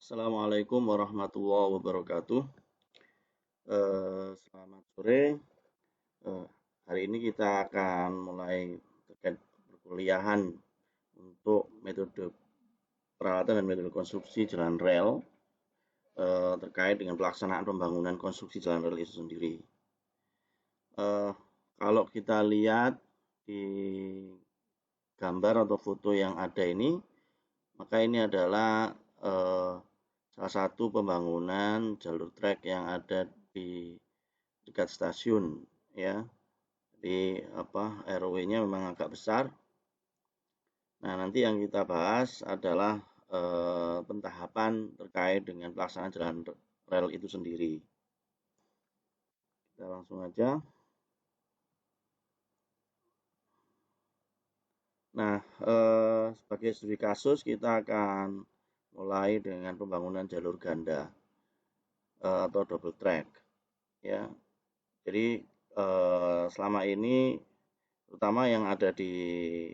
Assalamualaikum warahmatullahi wabarakatuh. Selamat sore. Eh, Hari ini kita akan mulai terkait perkuliahan untuk metode peralatan dan metode konstruksi jalan rel terkait dengan pelaksanaan pembangunan konstruksi jalan rel itu sendiri. Eh, Kalau kita lihat di gambar atau foto yang ada ini, maka ini adalah salah satu pembangunan jalur trek yang ada di dekat stasiun, ya. Jadi ROW-nya memang agak besar. Nah, nanti yang kita bahas adalah pentahapan terkait dengan pelaksanaan jalan rel itu sendiri. Kita langsung aja. Nah, sebagai studi kasus kita akan mulai dengan pembangunan jalur ganda atau double track, ya. Jadi selama ini terutama yang ada di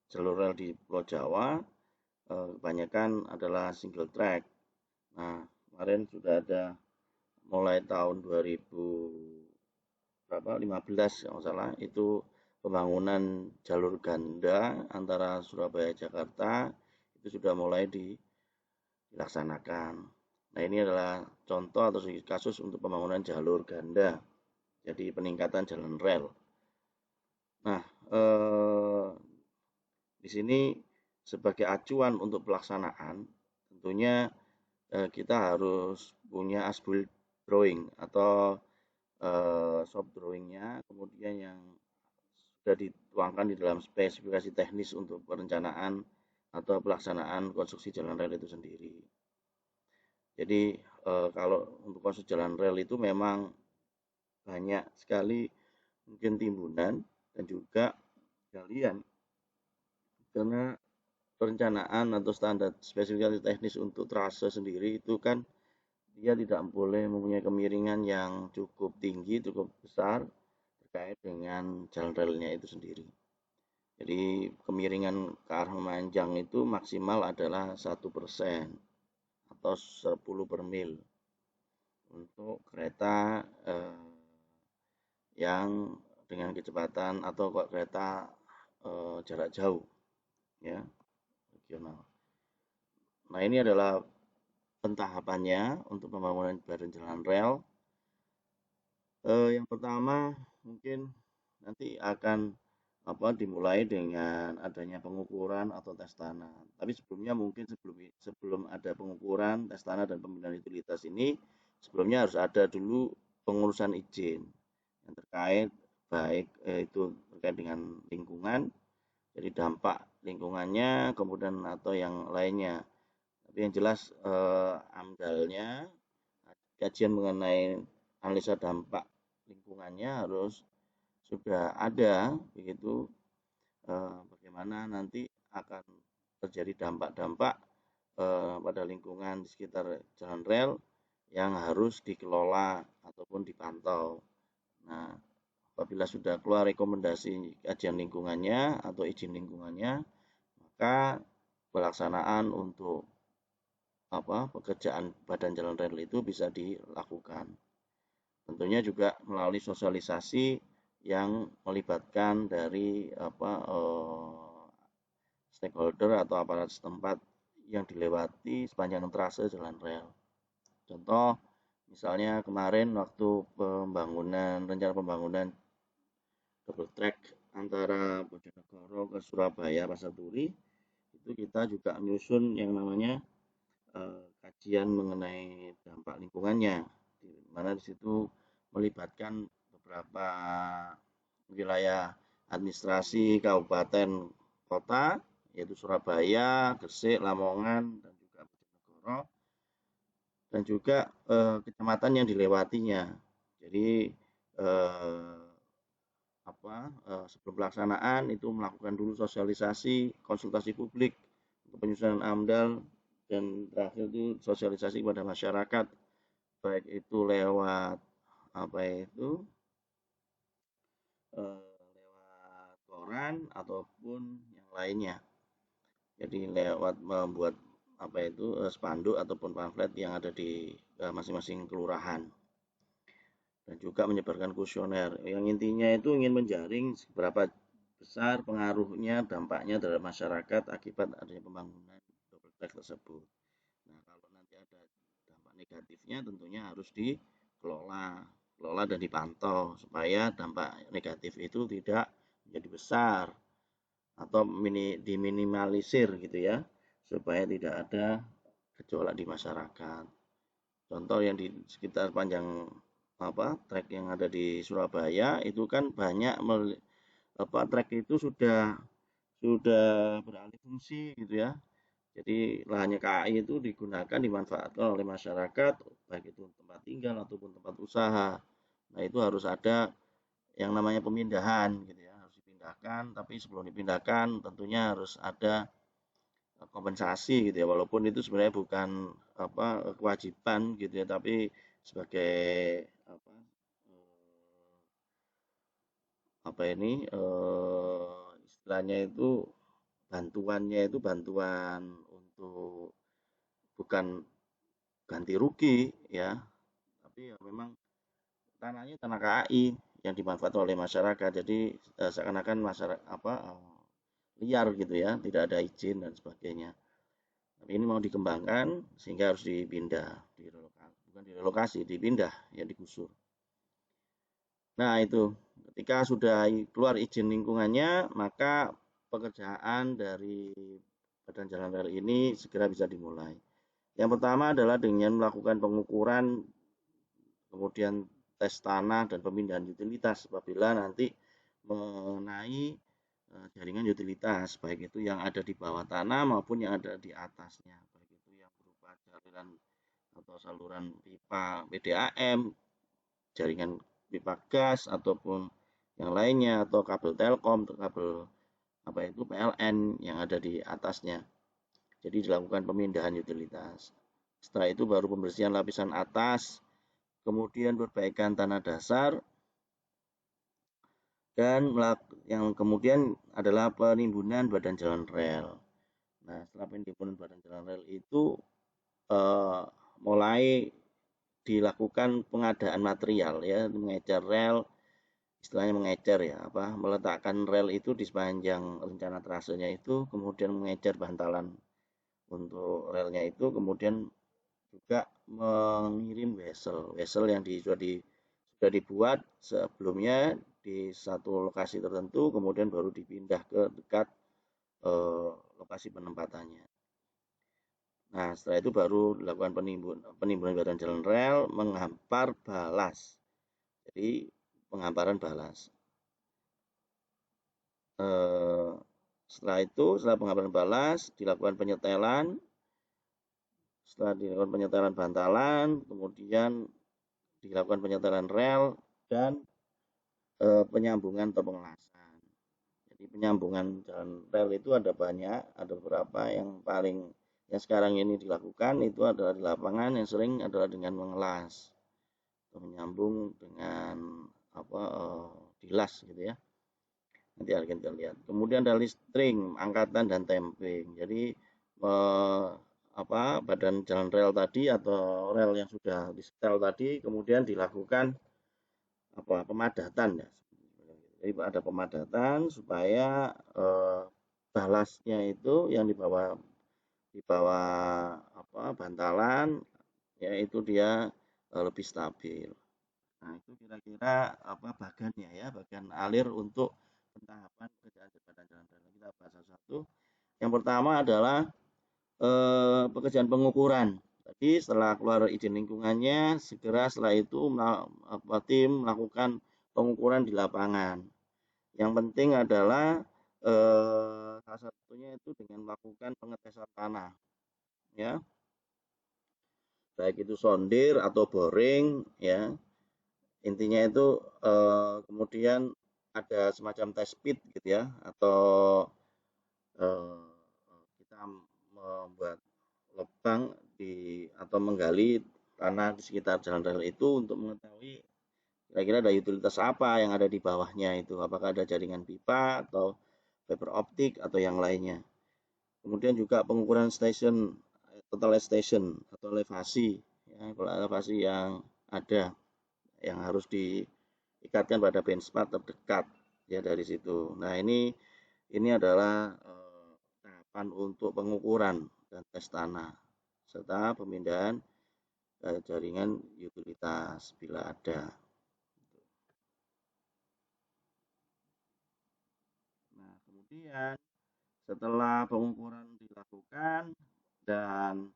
jalur rel di Pulau Jawa kebanyakan adalah single track. Nah, kemarin sudah ada mulai tahun 2015 kalau salah itu pembangunan jalur ganda antara Surabaya Jakarta itu sudah mulai dilaksanakan. Nah, ini adalah contoh atau kasus untuk pembangunan jalur ganda. Jadi peningkatan jalan rel. Nah, di sini sebagai acuan untuk pelaksanaan, tentunya kita harus punya as-built drawing atau shop drawing-nya, kemudian yang sudah dituangkan di dalam spesifikasi teknis untuk perencanaan atau pelaksanaan konstruksi jalan rel itu sendiri. Jadi kalau untuk konstruksi jalan rel itu memang banyak sekali mungkin timbunan dan juga galian karena perencanaan atau standar spesifikasi teknis untuk trase sendiri itu kan dia tidak boleh mempunyai kemiringan yang cukup tinggi, cukup besar terkait dengan jalan relnya itu sendiri. Jadi kemiringan ke arah memanjang itu maksimal adalah 1% atau 10 per mil untuk kereta yang dengan kecepatan atau kereta jarak jauh, ya, regional. Nah, ini adalah pentahapannya untuk pembangunan badan jalan rel. Yang pertama mungkin nanti akan dimulai dengan adanya pengukuran atau tes tanah. Tapi sebelumnya mungkin sebelum ada pengukuran, tes tanah dan pembinaan utilitas ini, sebelumnya harus ada dulu pengurusan izin yang terkait baik itu terkait dengan lingkungan, jadi dampak lingkungannya, kemudian atau yang lainnya. Tapi yang jelas AMDAL-nya, kajian mengenai analisa dampak lingkungannya harus sudah ada, begitu bagaimana nanti akan terjadi dampak-dampak pada lingkungan di sekitar jalan rel yang harus dikelola ataupun dipantau. Nah, apabila sudah keluar rekomendasi kajian lingkungannya atau izin lingkungannya, maka pelaksanaan untuk pekerjaan badan jalan rel itu bisa dilakukan. Tentunya juga melalui sosialisasi yang melibatkan dari stakeholder atau aparat setempat yang dilewati sepanjang trase jalan rel. Contoh, misalnya kemarin waktu rencana pembangunan double track antara Bojonegoro ke Surabaya Pasar Turi, itu kita juga menyusun yang namanya kajian mengenai dampak lingkungannya, di mana di situ melibatkan beberapa wilayah administrasi kabupaten kota, yaitu Surabaya, Gresik, Lamongan, dan juga Bojonegoro, dan juga kecamatan yang dilewatinya. Jadi sebelum pelaksanaan itu melakukan dulu sosialisasi, konsultasi publik untuk penyusunan AMDAL, dan terakhir itu sosialisasi kepada masyarakat, baik itu lewat lewat koran ataupun yang lainnya. Jadi lewat membuat spanduk ataupun pamflet yang ada di masing-masing kelurahan, dan juga menyebarkan kuesioner yang intinya itu ingin menjaring seberapa besar pengaruhnya dampaknya terhadap masyarakat akibat adanya pembangunan double track tersebut. Nah, kalau nanti ada dampak negatifnya tentunya harus dikelola dan dipantau supaya dampak negatif itu tidak menjadi besar atau diminimalisir gitu ya, supaya tidak ada gejolak di masyarakat. Contoh yang di sekitar panjang trek yang ada di Surabaya itu kan banyak trek itu sudah beralih fungsi gitu ya. Jadi lahannya KAI itu dimanfaatkan oleh masyarakat baik itu tempat tinggal ataupun tempat usaha. Nah, itu harus ada yang namanya pemindahan gitu ya, harus dipindahkan, tapi sebelum dipindahkan tentunya harus ada kompensasi gitu ya, walaupun itu sebenarnya bukan kewajiban gitu ya, tapi sebagai apa istilahnya itu bantuan untuk, bukan ganti rugi ya, tapi ya memang tanahnya tanah KAI yang dimanfaatkan oleh masyarakat, jadi seakan-akan masyarakat liar gitu ya, tidak ada izin dan sebagainya. Tapi ini mau dikembangkan sehingga harus dipindah, bukan direlokasi, dipindah ya, digusur. Nah, itu ketika sudah keluar izin lingkungannya, maka pekerjaan dari Badan Jalan Rel ini segera bisa dimulai. Yang pertama adalah dengan melakukan pengukuran, kemudian tes tanah dan pemindahan utilitas apabila nanti mengenai jaringan utilitas, baik itu yang ada di bawah tanah maupun yang ada di atasnya, baik itu yang berupa jaringan atau saluran pipa PDAM, jaringan pipa gas ataupun yang lainnya, atau kabel telkom, atau kabel PLN yang ada di atasnya. Jadi dilakukan pemindahan utilitas. Setelah itu baru pembersihan lapisan atas, kemudian perbaikan tanah dasar, dan yang kemudian adalah penimbunan badan jalan rel. Nah, setelah penimbunan badan jalan rel itu mulai dilakukan pengadaan material ya, mengecer rel, istilahnya mengecer ya, meletakkan rel itu di sepanjang rencana trasenya itu, kemudian mengecer bantalan untuk relnya itu, kemudian juga mengirim wesel yang sudah dibuat sebelumnya di satu lokasi tertentu, kemudian baru dipindah ke dekat lokasi penempatannya. Nah, setelah itu baru dilakukan penimbunan badan jalan rel, menghampar balas. Jadi penghamparan balas. Setelah penghamparan balas, dilakukan penyetelan. Setelah dilakukan penyetelan bantalan, kemudian dilakukan penyetelan rel dan penyambungan atau pengelasan. Jadi penyambungan jalan rel itu ada banyak, ada beberapa yang sekarang ini dilakukan itu adalah di lapangan, yang sering adalah dengan mengelas atau menyambung dengan dilas gitu ya. Nanti akan kita lihat. Kemudian ada listring, angkatan dan tamping. Jadi badan jalan rel tadi atau rel yang sudah disetel tadi kemudian dilakukan pemadatan ya. Jadi ada pemadatan supaya balasnya itu yang di bawah bantalan ya, itu dia lebih stabil. Nah, itu kira-kira bagian alir untuk pentahapan pekerjaan jembatan jalan rel. Kita bahas satu-satu. Yang pertama adalah pekerjaan pengukuran. Tadi setelah keluar izin lingkungannya, segera setelah itu tim melakukan pengukuran di lapangan. Yang penting adalah salah satunya itu dengan melakukan pengetesan tanah, ya, baik itu sondir atau boring, ya. Intinya itu kemudian ada semacam test pit gitu ya, atau kita membuat lubang atau menggali tanah di sekitar jalan rel itu untuk mengetahui kira-kira ada utilitas apa yang ada di bawahnya itu, apakah ada jaringan pipa atau fiber optik atau yang lainnya. Kemudian juga pengukuran stasiun total elevation atau elevasi, ya, elevasi yang ada yang harus diikatkan pada benchmark terdekat ya dari situ. Nah ini adalah tahapan untuk pengukuran dan tes tanah serta pemindahan jaringan utilitas bila ada. Nah kemudian setelah pengukuran dilakukan dan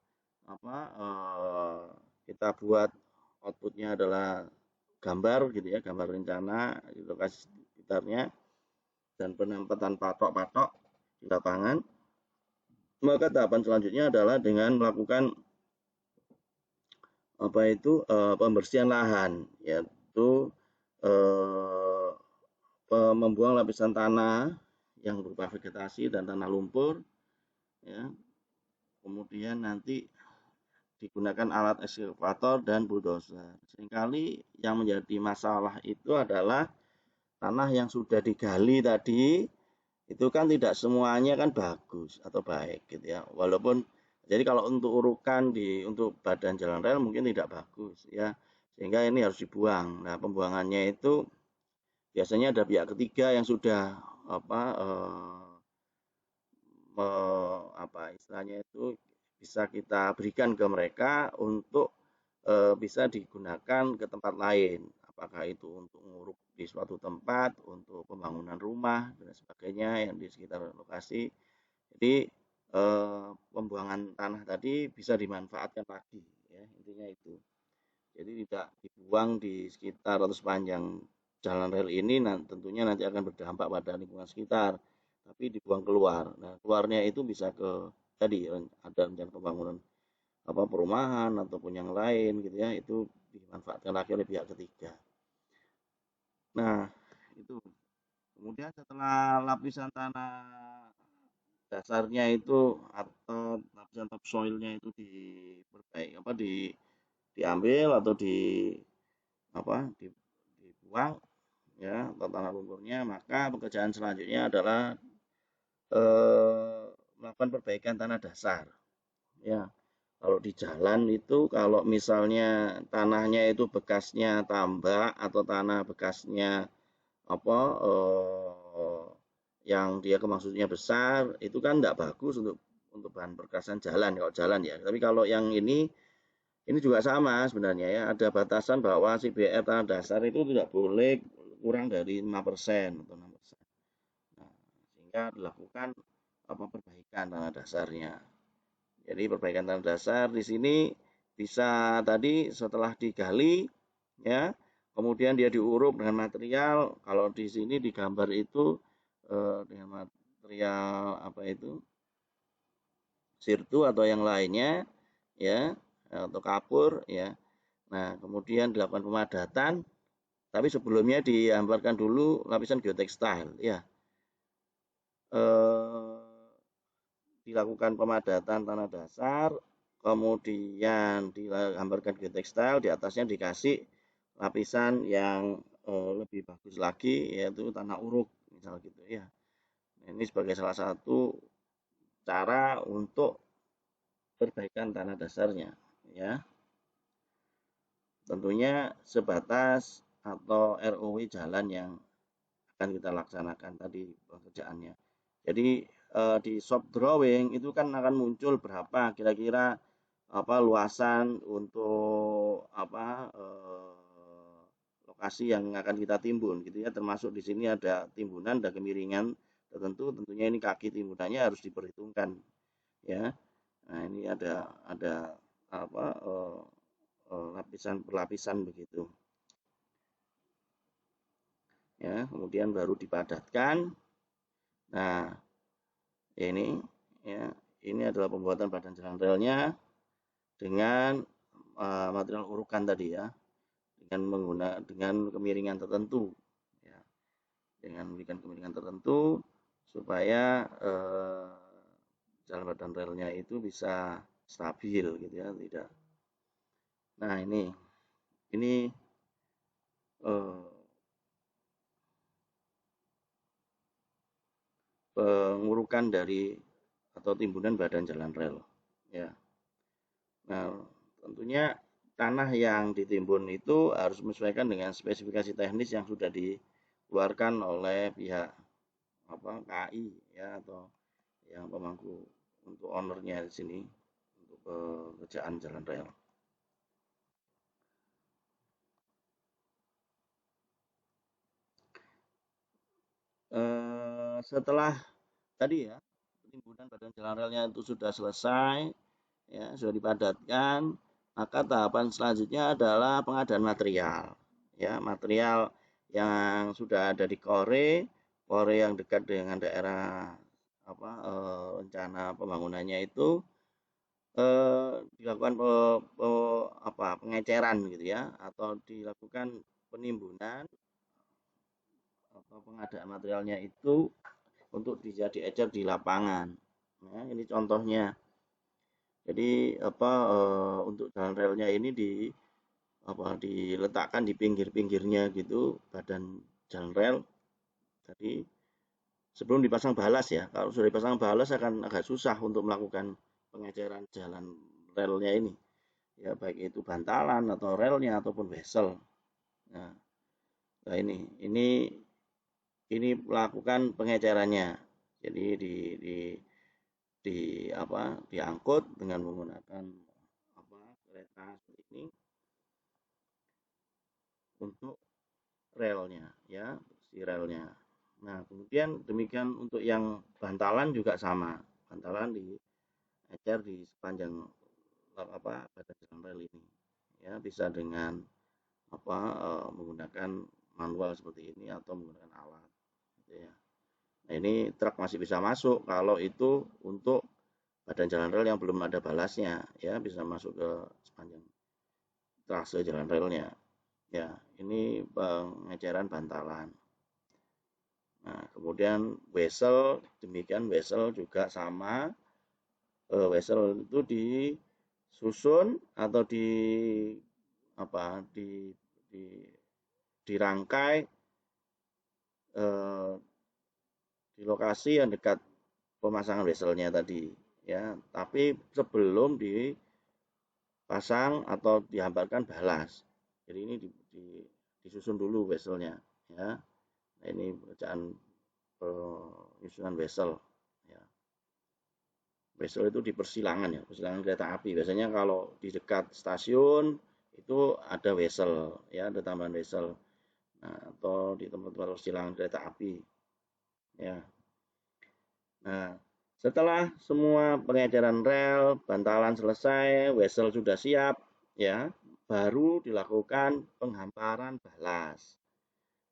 kita buat outputnya adalah gambar gitu ya, gambar rencana di lokasi sekitarnya dan penempatan patok-patok di lapangan, maka tahapan selanjutnya adalah dengan melakukan pembersihan lahan, yaitu membuang lapisan tanah yang berupa vegetasi dan tanah lumpur, ya. Kemudian nanti digunakan alat ekskavator dan bulldozer. Seringkali yang menjadi masalah itu adalah tanah yang sudah digali tadi itu kan tidak semuanya kan bagus atau baik gitu ya. Walaupun jadi kalau untuk urukan untuk badan jalan rel mungkin tidak bagus ya. Sehingga ini harus dibuang. Nah, pembuangannya itu biasanya ada pihak ketiga yang sudah istilahnya itu bisa kita berikan ke mereka untuk bisa digunakan ke tempat lain. Apakah itu untuk nguruk di suatu tempat, untuk pembangunan rumah dan sebagainya yang di sekitar lokasi. Jadi pembuangan tanah tadi bisa dimanfaatkan lagi, ya intinya itu. Jadi tidak dibuang di sekitar atau sepanjang jalan rel ini, tentunya nanti akan berdampak pada lingkungan sekitar, tapi dibuang keluar. Nah keluarnya itu bisa ke tadi ada rencana pembangunan perumahan ataupun yang lain gitu ya, itu dimanfaatkan lagi oleh pihak ketiga. Nah itu kemudian setelah lapisan tanah dasarnya itu atau lapisan topsoilnya itu diambil atau dibuang ya atau tanah lumpurnya, maka pekerjaan selanjutnya adalah melakukan perbaikan tanah dasar ya. Kalau di jalan itu kalau misalnya tanahnya itu bekasnya tambak atau tanah bekasnya yang dia maksudnya besar, itu kan tidak bagus untuk bahan perkasan jalan kalau jalan ya. Tapi kalau yang ini juga sama sebenarnya ya, ada batasan bahwa CBR tanah dasar itu tidak boleh kurang dari 5% atau 6%. Nah, sehingga dilakukan perbaikan tanah dasarnya. Jadi perbaikan tanah dasar di sini bisa tadi setelah digali ya, kemudian dia diuruk dengan material. Kalau di sini di gambar itu dengan material sirtu atau yang lainnya ya, atau kapur ya. Nah, kemudian dilakukan pemadatan, tapi sebelumnya dihamparkan dulu lapisan geotekstil ya. Dilakukan pemadatan tanah dasar, kemudian digambarkan geotekstil, di atasnya dikasih lapisan yang lebih bagus lagi, yaitu tanah uruk, misal gitu ya. Ini sebagai salah satu cara untuk perbaikan tanah dasarnya, ya. Tentunya sebatas atau ROW jalan yang akan kita laksanakan tadi pekerjaannya. Jadi di shop drawing itu kan akan muncul berapa kira-kira luasan untuk lokasi yang akan kita timbun gitu ya, termasuk di sini ada timbunan, ada kemiringan tertentu, tentunya ini kaki timbunannya harus diperhitungkan ya. Nah ini ada lapisan per lapisan begitu ya, kemudian baru dipadatkan. Nah ini ya, ini adalah pembuatan badan jalan relnya dengan material urukan tadi ya, dengan kemiringan tertentu ya, dengan memberikan kemiringan tertentu supaya jalan badan relnya itu bisa stabil gitu ya, tidak. Nah ini pengurukan dari atau timbunan badan jalan rel ya. Nah, tentunya tanah yang ditimbun itu harus menyesuaikan dengan spesifikasi teknis yang sudah dikeluarkan oleh pihak KAI ya, atau yang pemangku untuk ownernya di sini untuk pekerjaan jalan rel. Setelah tadi ya penimbunan badan jalan relnya itu sudah selesai, ya sudah dipadatkan, maka tahapan selanjutnya adalah pengadaan material. Ya, material yang sudah ada di Kore yang dekat dengan daerah rencana pembangunannya itu dilakukan pengeceran gitu ya, atau dilakukan penimbunan atau pengadaan materialnya itu untuk dijadi ecer di lapangan. Nah, ini contohnya. Jadi untuk jalan relnya ini diletakkan di pinggir-pinggirnya gitu badan jalan rel. Jadi sebelum dipasang balas ya. Kalau sudah dipasang balas akan agak susah untuk melakukan pengeceran jalan relnya ini. Ya baik itu bantalan atau relnya ataupun wesel. Nah, ini melakukan pengecerannya. Jadi diangkut dengan menggunakan kereta seperti ini untuk relnya ya, si relnya. Nah, kemudian demikian untuk yang bantalan juga sama. Bantalan diecer di sepanjang badan jalan rel ini. Ya, bisa dengan menggunakan manual seperti ini atau menggunakan alat gitu ya. Nah, ini truk masih bisa masuk kalau itu untuk badan jalan rel yang belum ada balasnya ya, bisa masuk ke sepanjang trase jalan relnya. Ya, ini pengeceran bantalan. Nah, kemudian wesel, demikian wesel juga sama. Wesel itu disusun atau apa di dirangkai eh, di lokasi yang dekat pemasangan weselnya tadi ya, tapi sebelum dipasang atau dihamparkan balas. Jadi ini disusun dulu weselnya ya. Nah, ini pekerjaan penyusunan wesel ya. Wesel itu di persilangan ya, persilangan kereta api. Biasanya kalau di dekat stasiun itu ada wesel ya, ada tambahan wesel. Nah, atau di tempat-tempat persilangan kereta api ya. Nah, setelah semua pengecaran rel, bantalan selesai, wesel sudah siap ya, baru dilakukan penghamparan balas.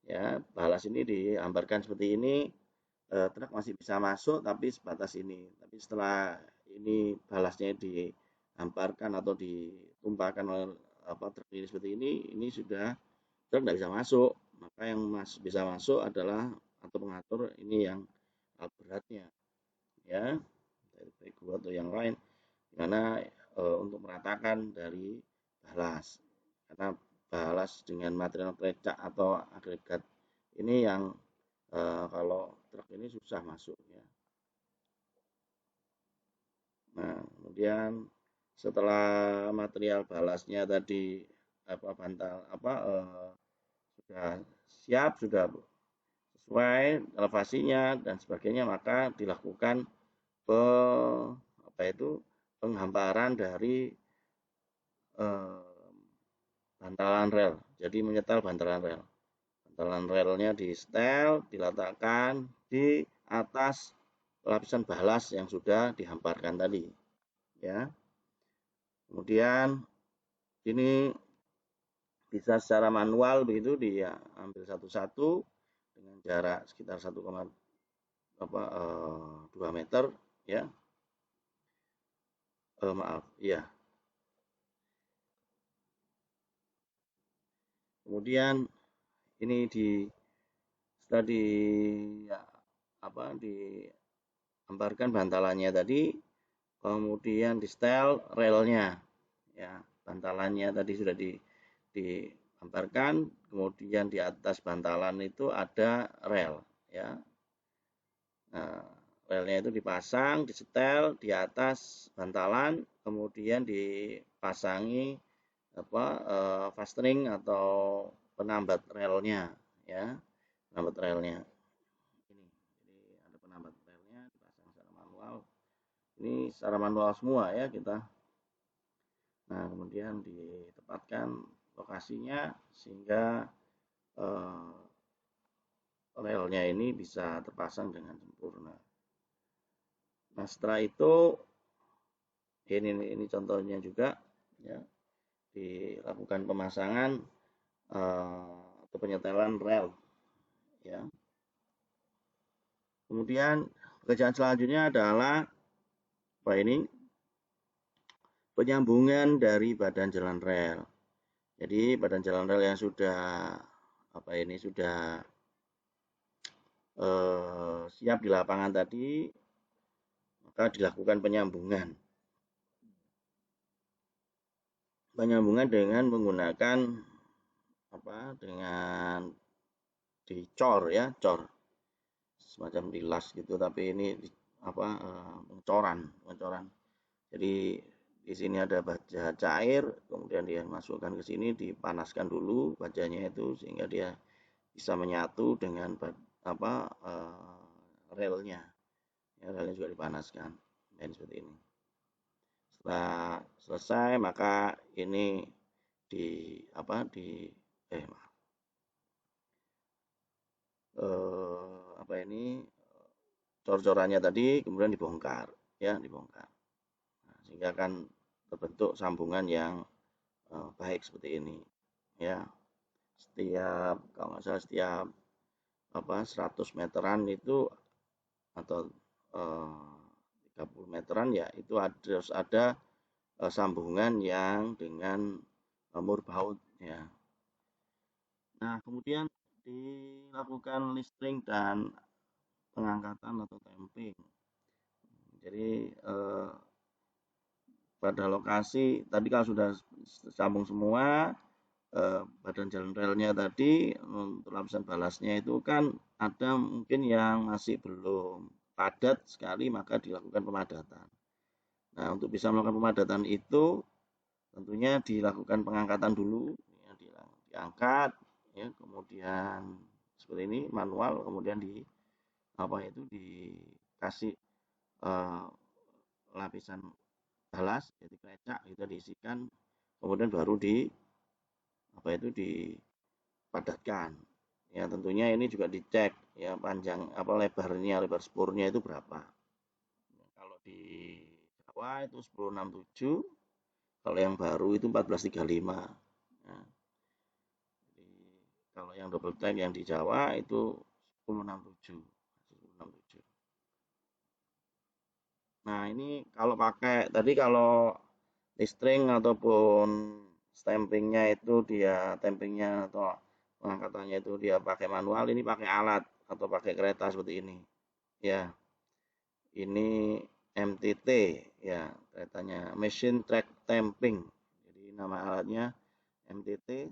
Ya, balas ini dihamparkan seperti ini, truk masih bisa masuk tapi sebatas ini. Tapi setelah ini balasnya dihamparkan atau ditumpahkan oleh truk ini seperti ini sudah truk tidak bisa masuk. Maka yang bisa masuk adalah atau pengatur ini yang alat beratnya, ya dari bego atau yang lain, dimana untuk meratakan dari balas. Karena balas dengan material plecak atau agregat ini yang kalau truk ini susah masuk ya. Nah, kemudian setelah material balasnya tadi sudah siap, sudah sesuai elevasinya dan sebagainya, maka dilakukan penghamparan dari bantalan rel. Jadi menyetel bantalan rel. Bantalan relnya di setel, diletakkan di atas lapisan balas yang sudah dihamparkan tadi. Ya. Kemudian ini bisa secara manual begitu diambil satu-satu dengan jarak sekitar 1,2 meter ya. Maaf, ya. Kemudian ini setelah dihamparkan bantalannya tadi, kemudian di setel relnya ya, bantalannya tadi sudah dihamparkan, kemudian di atas bantalan itu ada rel ya. Nah, relnya itu dipasang, disetel di atas bantalan, kemudian dipasangi fastening atau penambat relnya, ya, penambat relnya. Ini, jadi ada penambat relnya dipasang secara manual. Ini secara manual semua ya kita. Nah, kemudian ditempatkan lokasinya sehingga relnya ini bisa terpasang dengan sempurna. Nah, setelah itu ini contohnya juga ya, dilakukan pemasangan atau penyetelan rel ya. Kemudian pekerjaan selanjutnya adalah penyambungan dari badan jalan rel. Jadi badan jalan rel yang sudah siap di lapangan tadi, maka dilakukan penyambungan dengan menggunakan dengan dicor ya, cor semacam dilas gitu, tapi ini pencoran. Jadi di sini ada baja cair, kemudian dia masukkan ke sini, dipanaskan dulu bajanya itu sehingga dia bisa menyatu dengan relnya. Ya, relnya juga dipanaskan dan seperti ini. Setelah selesai maka ini cor-corannya tadi kemudian dibongkar ya, Nah, sehingga akan terbentuk sambungan yang baik seperti ini ya. Kalau nggak salah setiap 100 meteran itu atau 30 meteran ya, itu harus ada sambungan yang dengan murbaut ya. Nah, kemudian dilakukan listring dan pengangkatan atau tamping. Jadi pada lokasi tadi kalau sudah sambung semua, badan jalan relnya tadi untuk lapisan balasnya itu kan ada mungkin yang masih belum padat sekali, maka dilakukan pemadatan. Nah, untuk bisa melakukan pemadatan itu tentunya dilakukan pengangkatan dulu, ya, diangkat, ya, kemudian seperti ini manual, kemudian dikasih lapisan balas, jadi krecak itu diisikan, kemudian baru dipadatkan. Ya, tentunya ini juga dicek ya panjang lebar spurnya itu berapa. Kalau di Jawa itu 1067, kalau yang baru itu 1435. Nah, jadi kalau yang double track yang di Jawa itu 1067. Nah, ini kalau kalau listring ataupun stampingnya itu tampingnya atau pengangkatannya itu dia pakai manual, ini pakai alat atau pakai kereta seperti ini. Ya, ini MTT ya, keretanya Machine Track Tamping. Jadi nama alatnya MTT,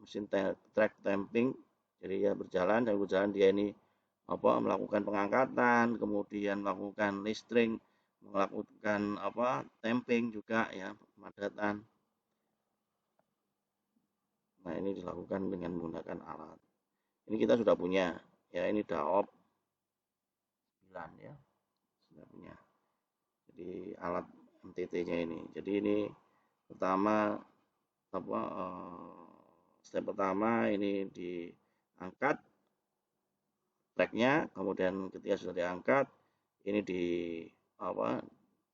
Machine Track Tamping. Jadi ya berjalan dia ini melakukan pengangkatan, kemudian melakukan listring, melakukan tamping juga ya, pemadatan. Nah, ini dilakukan dengan menggunakan alat. Ini kita sudah punya ya, ini DAOP 9 ya, sudah punya. Jadi alat MTT-nya ini. Jadi ini pertama step pertama ini diangkat tracknya, kemudian ketika sudah diangkat ini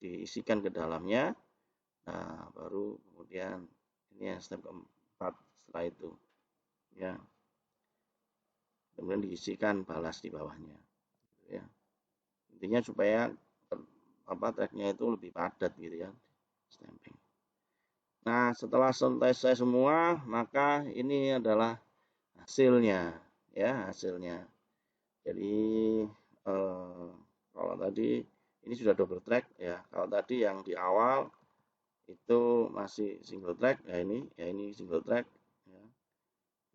diisikan ke dalamnya. Nah, baru kemudian ini yang step keempat setelah itu ya, kemudian diisikan balas di bawahnya ya, intinya supaya tracknya itu lebih padat gitu ya, stamping. Nah, setelah selesai semua maka ini adalah hasilnya ya, jadi kalau tadi ini sudah double track ya, kalau tadi yang di awal itu masih single track ya, ini single track ya.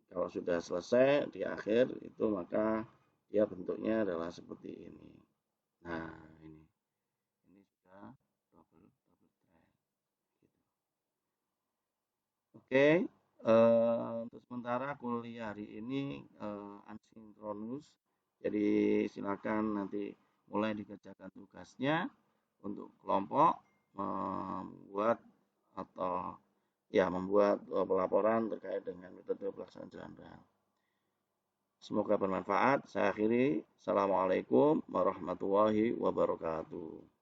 Kalau sudah selesai di akhir itu maka dia bentuknya adalah seperti ini Nah, ini sudah double thread. Gitu. Oke, untuk sementara kuliah hari ini asinkronus. Jadi silakan nanti mulai dikerjakan tugasnya untuk kelompok membuat atau ya membuat pelaporan terkait dengan metode pelaksanaan jalan rel. Semoga bermanfaat. Saya akhiri. Assalamualaikum warahmatullahi wabarakatuh.